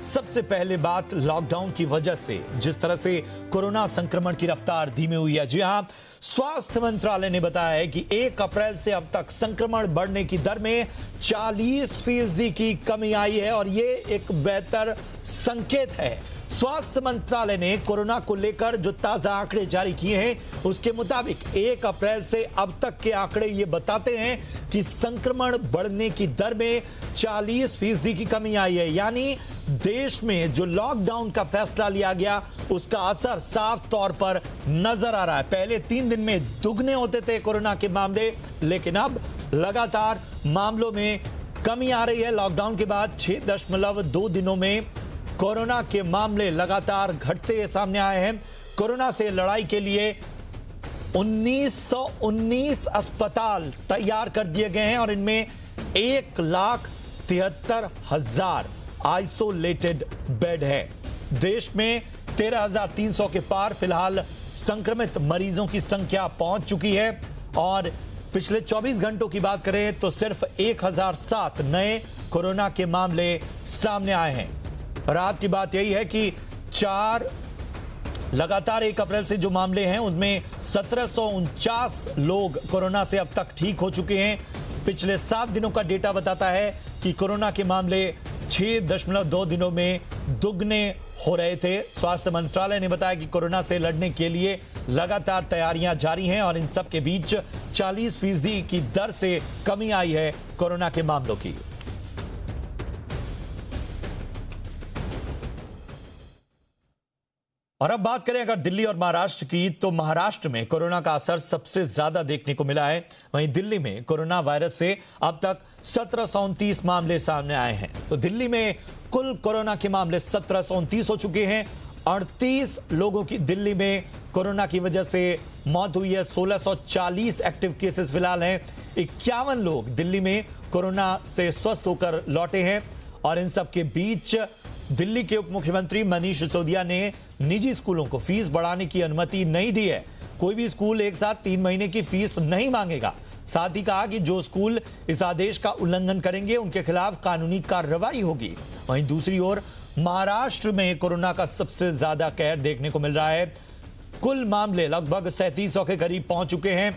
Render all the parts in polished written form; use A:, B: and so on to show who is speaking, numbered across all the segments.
A: सबसे पहले बात लॉकडाउन की वजह से जिस तरह से कोरोना संक्रमण की रफ्तार धीमी हुई है। जी हां, स्वास्थ्य मंत्रालय ने बताया है कि 1 अप्रैल से अब तक संक्रमण बढ़ने की दर में 40% की कमी आई है और ये एक बेहतर संकेत है। स्वास्थ्य मंत्रालय ने कोरोना को लेकर जो ताजा आंकड़े जारी किए हैं उसके मुताबिक 1 अप्रैल से अब तक के आंकड़े ये बताते हैं कि संक्रमण बढ़ने की दर में 40% की कमी आई है। यानी देश में जो लॉकडाउन का फैसला लिया गया उसका असर साफ तौर पर नजर आ रहा है। पहले 3 दिन में दुगने होते थे कोरोना के मामले, लेकिन अब लगातार मामलों में कमी आ रही है। लॉकडाउन के बाद 6.2 दिनों में कोरोना के मामले लगातार घटते सामने आए हैं। कोरोना से लड़ाई के लिए 1919 अस्पताल तैयार कर दिए गए हैं और इनमें 1,73,000 आइसोलेटेड बेड है। देश में 13,300 के पार फिलहाल संक्रमित मरीजों की संख्या पहुंच चुकी है और पिछले 24 घंटों की बात करें तो सिर्फ 1,007 नए कोरोना के मामले सामने आए हैं। रात की बात यही है कि लगातार 1 अप्रैल से जो मामले हैं उनमें 1749 लोग कोरोना से अब तक ठीक हो चुके हैं। पिछले 7 दिनों का डेटा बताता है कि कोरोना के मामले 6.2 दिनों में दुगने हो रहे थे। स्वास्थ्य मंत्रालय ने बताया कि कोरोना से लड़ने के लिए लगातार तैयारियां जारी हैं और इन सब के बीच 40% की दर से कमी आई है कोरोना के मामलों की। और अब बात करें अगर दिल्ली और महाराष्ट्र की, तो महाराष्ट्र में कोरोना का असर सबसे ज्यादा देखने को मिला है। वहीं दिल्ली में कोरोना वायरस से अब तक 1729 मामले सामने आए हैं। तो दिल्ली में कुल कोरोना के मामले 1729 हो चुके हैं। 38 लोगों की दिल्ली में कोरोना की वजह से मौत हुई है। 1640 एक्टिव केसेस फिलहाल हैं। 51 लोग दिल्ली में कोरोना से स्वस्थ होकर लौटे हैं। और इन सब के बीच दिल्ली के उप मुख्यमंत्री मनीष सिसोदिया ने निजी स्कूलों को फीस बढ़ाने की अनुमति नहीं दी है। कोई भी स्कूल एक साथ 3 महीने की फीस नहीं मांगेगा। साथ ही कहा कि जो स्कूल इस आदेश का उल्लंघन करेंगे उनके खिलाफ कानूनी कार्रवाई होगी। वहीं दूसरी ओर महाराष्ट्र में कोरोना का सबसे ज्यादा कहर देखने को मिल रहा है। कुल मामले लगभग 3700 के करीब पहुंच चुके हैं।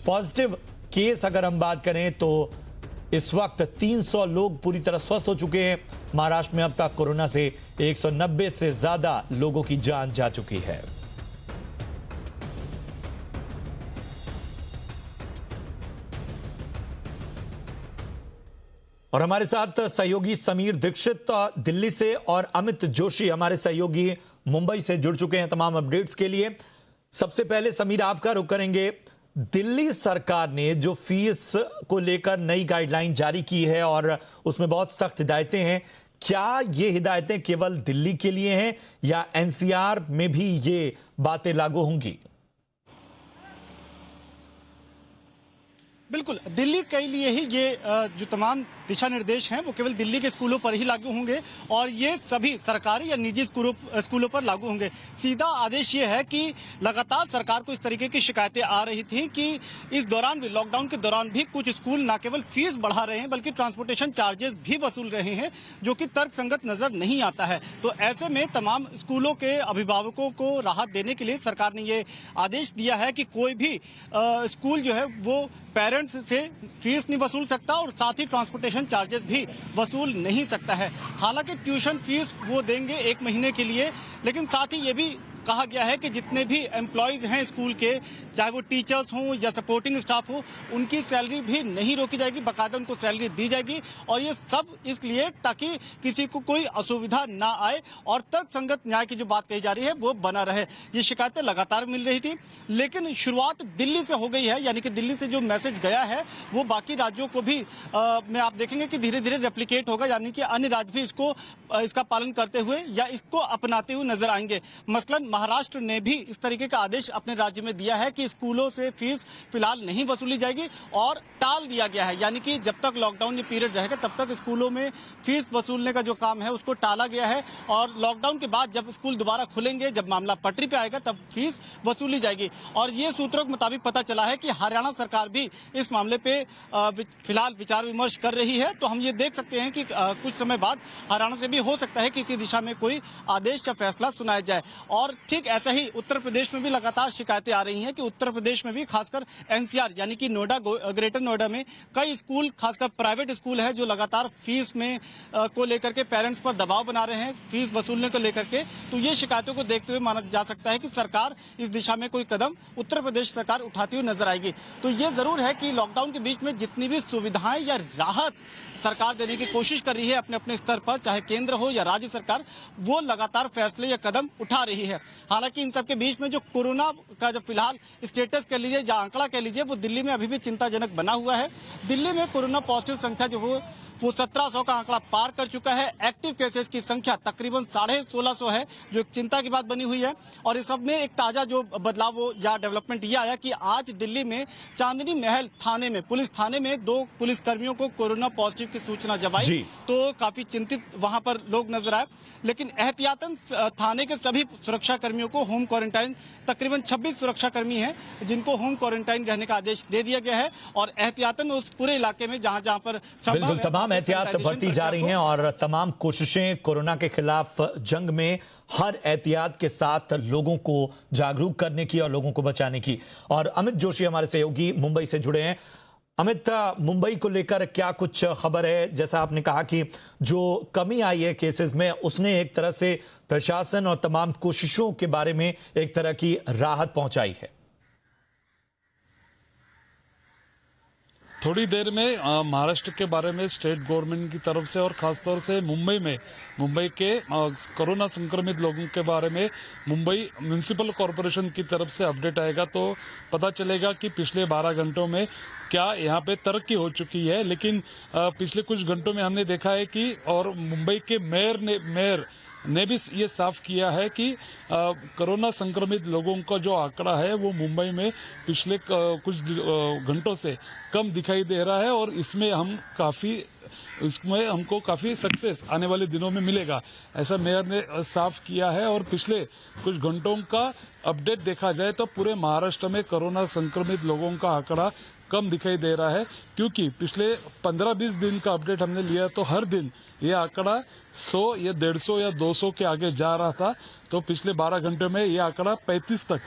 A: पॉजिटिव केस अगर हम बात करें तो इस वक्त 300 लोग पूरी तरह स्वस्थ हो चुके हैं। महाराष्ट्र में अब तक कोरोना से 190 से ज्यादा लोगों की जान जा चुकी है। और हमारे साथ सहयोगी समीर दीक्षित दिल्ली से और अमित जोशी हमारे सहयोगी मुंबई से जुड़ चुके हैं तमाम अपडेट्स के लिए। सबसे पहले समीर आपका रुख करेंगे। दिल्ली सरकार ने जो फीस को लेकर नई गाइडलाइन जारी की है और उसमें बहुत सख्त हिदायतें हैं, क्या ये हिदायतें केवल दिल्ली के लिए हैं या एनसीआर में भी ये बातें लागू होंगी?
B: बिल्कुल, दिल्ली के लिए ही ये जो तमाम दिशा निर्देश हैं वो केवल दिल्ली के स्कूलों पर ही लागू होंगे और ये सभी सरकारी या निजी स्कूलों पर लागू होंगे। सीधा आदेश ये है कि लगातार सरकार को इस तरीके की शिकायतें आ रही थी कि इस दौरान भी, लॉकडाउन के दौरान भी कुछ स्कूल न केवल फीस बढ़ा रहे हैं बल्कि ट्रांसपोर्टेशन चार्जेस भी वसूल रहे हैं, जो कि तर्कसंगत नजर नहीं आता है। तो ऐसे में तमाम स्कूलों के अभिभावकों को राहत देने के लिए सरकार ने ये आदेश दिया है कि कोई भी स्कूल जो है वो पेरेंट्स से फीस नहीं वसूल सकता और साथ ही ट्रांसपोर्टेशन चार्जेस भी वसूल नहीं सकता है। हालांकि ट्यूशन फीस वो देंगे 1 महीने के लिए, लेकिन साथ ही ये भी कहा गया है कि जितने भी एम्प्लॉयज हैं स्कूल के, चाहे वो टीचर्स हों या सपोर्टिंग स्टाफ हो, उनकी सैलरी भी नहीं रोकी जाएगी, बाकायदा उनको सैलरी दी जाएगी। और ये सब इसलिए ताकि किसी को कोई असुविधा ना आए और तर्कसंगत न्याय की जो बात कही जा रही है वो बना रहे। ये शिकायतें लगातार मिल रही थी, लेकिन शुरुआत दिल्ली से हो गई है। यानी कि दिल्ली से जो मैसेज गया है वो बाकी राज्यों को भी में आप देखेंगे कि धीरे धीरे रेप्लिकेट होगा, यानी कि अन्य राज्य भी इसका पालन करते हुए या इसको अपनाते हुए नजर आएंगे। मसलन महाराष्ट्र ने भी इस तरीके का आदेश अपने राज्य में दिया है कि स्कूलों से फीस फिलहाल नहीं वसूली जाएगी और टाल दिया गया है, यानी कि जब तक लॉकडाउन ये पीरियड रहेगा तब तक स्कूलों में फीस वसूलने का जो काम है उसको टाला गया है और लॉकडाउन के बाद जब स्कूल दोबारा खुलेंगे, जब मामला पटरी पे आएगा तब फीस वसूली जाएगी। और ये सूत्रों के मुताबिक पता चला है कि हरियाणा सरकार भी इस मामले पे फिलहाल विचार विमर्श कर रही है। तो हम ये देख सकते हैं कि कुछ समय बाद हरियाणा से भी हो सकता है कि इसी दिशा में कोई आदेश या फैसला सुनाया जाए। और ठीक ऐसा ही उत्तर प्रदेश में भी लगातार शिकायतें आ रही हैं कि उत्तर प्रदेश में भी खासकर एनसीआर यानी कि नोएडा, ग्रेटर नोएडा में कई स्कूल, खासकर प्राइवेट स्कूल है जो लगातार फीस में को लेकर के पेरेंट्स पर दबाव बना रहे हैं, फीस वसूलने को लेकर के। तो ये शिकायतों को देखते हुए माना जा सकता है कि सरकार इस दिशा में कोई कदम उत्तर प्रदेश सरकार उठाती हुई नजर आएगी। तो ये जरूर है कि लॉकडाउन के बीच में जितनी भी सुविधाएं या राहत सरकार देने की कोशिश कर रही है अपने अपने स्तर पर, चाहे केंद्र हो या राज्य सरकार, वो लगातार फैसले या कदम उठा रही है। हालांकि इन सब के बीच में जो कोरोना का जो फिलहाल स्टेटस कह लीजिए या आंकड़ा कह लीजिए, वो दिल्ली में अभी भी चिंताजनक बना हुआ है। दिल्ली में कोरोना पॉजिटिव संख्या जो हो वो 1700 का आंकड़ा पार कर चुका है। एक्टिव केसेस की संख्या तकरीबन 1650 है, जो एक चिंता की बात बनी हुई है। और इस सब में एक ताजा जो बदलाव वो या डेवलपमेंट ये आया कि आज दिल्ली में चांदनी महल थाने में, पुलिस थाने में 2 पुलिसकर्मियों को कोरोना पॉजिटिव की सूचना जब आई तो काफी चिंतित वहां पर लोग नजर आए। लेकिन एहतियातन थाने के सभी सुरक्षा कर्मियों को होम क्वारंटाइन, तकरीबन 26 सुरक्षा कर्मी हैं जिनको होम क्वारंटाइन रहने का आदेश दे दिया गया है। और एहतियातन उस पूरे इलाके में जहां जहां पर
A: तमाम एहतियात बढ़ती जा रही हैं और तमाम कोशिशें कोरोना के खिलाफ जंग में हर एहतियात के साथ लोगों को जागरूक करने की और लोगों को बचाने की। और अमित जोशी हमारे सहयोगी मुंबई से जुड़े हैं। अमित, मुंबई को लेकर क्या कुछ खबर है? जैसा आपने कहा कि जो कमी आई है केसेस में, उसने एक तरह से प्रशासन और तमाम कोशिशों के बारे में एक तरह की राहत पहुंचाई है।
C: थोड़ी देर में महाराष्ट्र के बारे में स्टेट गवर्नमेंट की तरफ से और खासतौर से मुंबई के कोरोना संक्रमित लोगों के बारे में मुंबई म्युनिसिपल कॉरपोरेशन की तरफ से अपडेट आएगा तो पता चलेगा कि पिछले 12 घंटों में क्या यहाँ पे तरक्की हो चुकी है। लेकिन पिछले कुछ घंटों में हमने देखा है कि और मुंबई के मेयर ने भी ये साफ किया है कि कोरोना संक्रमित लोगों का जो आंकड़ा है वो मुंबई में पिछले कुछ घंटों से कम दिखाई दे रहा है और इसमें हमको काफी सक्सेस आने वाले दिनों में मिलेगा, ऐसा मेयर ने साफ किया है। और पिछले कुछ घंटों का अपडेट देखा जाए तो पूरे महाराष्ट्र में कोरोना संक्रमित लोगों का आंकड़ा कम दिखाई दे रहा है, क्योंकि पिछले 15-20 दिन का अपडेट हमने लिया तो हर दिन ये आंकड़ा 100 या 150 या 200 के आगे जा रहा था। तो पिछले 12 घंटे में ये आंकड़ा 35 तक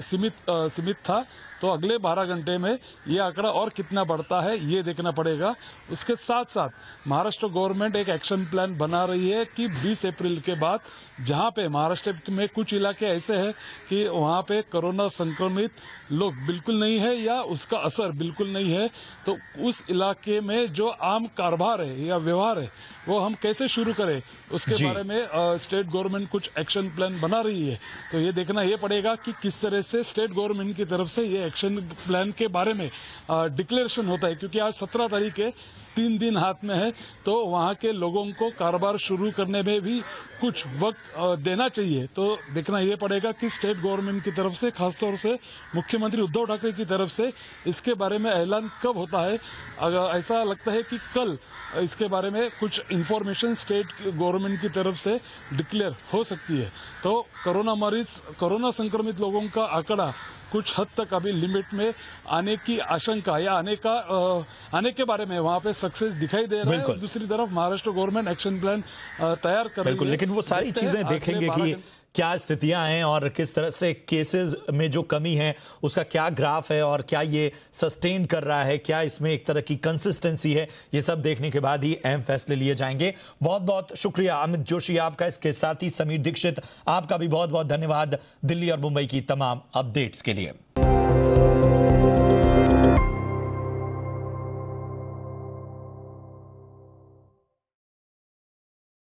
C: सीमित था। तो अगले 12 घंटे में ये आंकड़ा और कितना बढ़ता है ये देखना पड़ेगा। उसके साथ साथ महाराष्ट्र गवर्नमेंट एक एक्शन प्लान बना रही है कि 20 अप्रैल के बाद जहां पे महाराष्ट्र में कुछ इलाके ऐसे हैं कि वहां पे कोरोना संक्रमित लोग बिल्कुल नहीं है या उसका असर बिल्कुल नहीं है, तो उस इलाके में जो आम कारोबार है या व्यवहार है वो हम कैसे शुरू करें उसके बारे में स्टेट गवर्नमेंट कुछ एक्शन प्लान बना रही है। तो ये देखना ये पड़ेगा कि किस तरह से स्टेट गवर्नमेंट की तरफ से ये एक्शन प्लान के बारे में डिक्लेरेशन होता है, क्योंकि आज 17 तारीख है, 3 दिन हाथ में है, तो वहां के लोगों को कारोबार शुरू करने में भी कुछ वक्त देना चाहिए। तो देखना ये पड़ेगा कि स्टेट गवर्नमेंट की तरफ से, खासतौर से मुख्यमंत्री उद्धव ठाकरे की तरफ से इसके बारे में ऐलान कब होता है। अगर ऐसा लगता है कि कल इसके बारे में कुछ इंफॉर्मेशन स्टेट गवर्नमेंट की तरफ से डिक्लेयर हो सकती है। तो कोरोना संक्रमित लोगों का आंकड़ा कुछ हद तक अभी लिमिट में आने की आशंका या आने के बारे में वहां पे सक्सेस दिखाई दे रहा है। और दूसरी तरफ महाराष्ट्र गवर्नमेंट एक्शन प्लान तैयार कर रही है।
A: लेकिन वो सारी चीजें देखेंगे कि क्या स्थितियां हैं और किस तरह से केसेस में जो कमी है उसका क्या ग्राफ है और क्या ये सस्टेन कर रहा है, क्या इसमें एक तरह की कंसिस्टेंसी है, ये सब देखने के बाद ही अहम फैसले लिए जाएंगे। बहुत बहुत शुक्रिया अमित जोशी आपका। इसके साथ ही समीर दीक्षित आपका भी बहुत बहुत धन्यवाद दिल्ली और मुंबई की तमाम अपडेट्स के लिए।